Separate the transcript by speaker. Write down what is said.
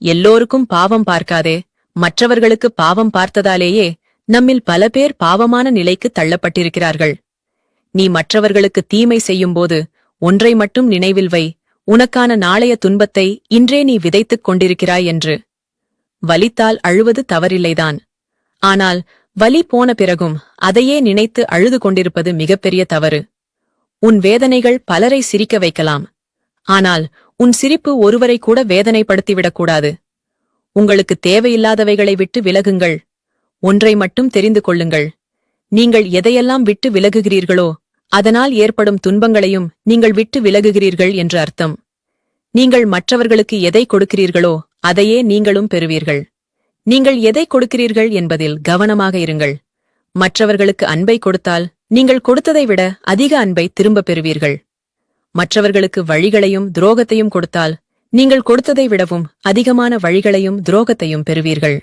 Speaker 1: எல்லோருக்கும் பாவம் பார்க்காதே. மற்றவர்களுக்கு பாவம் பார்த்ததாலேயே நம்மில் பல பேர் பாவமான நிலைக்கு தள்ளப்பட்டிருக்கிறார்கள். நீ மற்றவர்களுக்கு தீமை செய்யும்போது ஒன்றை மட்டும் நினைவில் வை, உனக்கான நாளைய துன்பத்தை இன்றே நீ விதைத்துக் கொண்டிருக்கிறாய் என்று. வலித்தால் அழுவது தவறில்லைதான். ஆனால் வலி போன பிறகும் அதையே நினைத்து அழுது கொண்டிருப்பது மிகப்பெரிய தவறு. உன் வேதனைகள் பலரை சிரிக்க வைக்கலாம். ஆனால் உன் சிரிப்பு ஒருவரை கூட வேதனைப்படுத்திவிடக்கூடாது. உங்களுக்கு தேவையில்லாதவைகளை விட்டு விலகுங்கள். ஒன்றை மட்டும் தெரிந்து கொள்ளுங்கள். நீங்கள் எதையெல்லாம் விட்டு விலகுகிறீர்களோ அதனால் ஏற்படும் துன்பங்களையும் நீங்கள் விட்டு விலகுகிறீர்கள் என்று அர்த்தம். நீங்கள் மற்றவர்களுக்கு எதை கொடுக்கிறீர்களோ அதையே நீங்களும் பெறுவீர்கள். நீங்கள் எதை கொடுக்கிறீர்கள் என்பதில் கவனமாக இருங்கள். மற்றவர்களுக்கு அன்பை கொடுத்தால் நீங்கள் கொடுத்ததை விட அதிக அன்பை திரும்பப் பெறுவீர்கள். மற்றவர்களுக்கு வழிகளையும் துரோகத்தையும் கொடுத்தால் நீங்கள் கொடுத்ததை விடவும் அதிகமான வழிகளையும் துரோகத்தையும் பெறுவீர்கள்.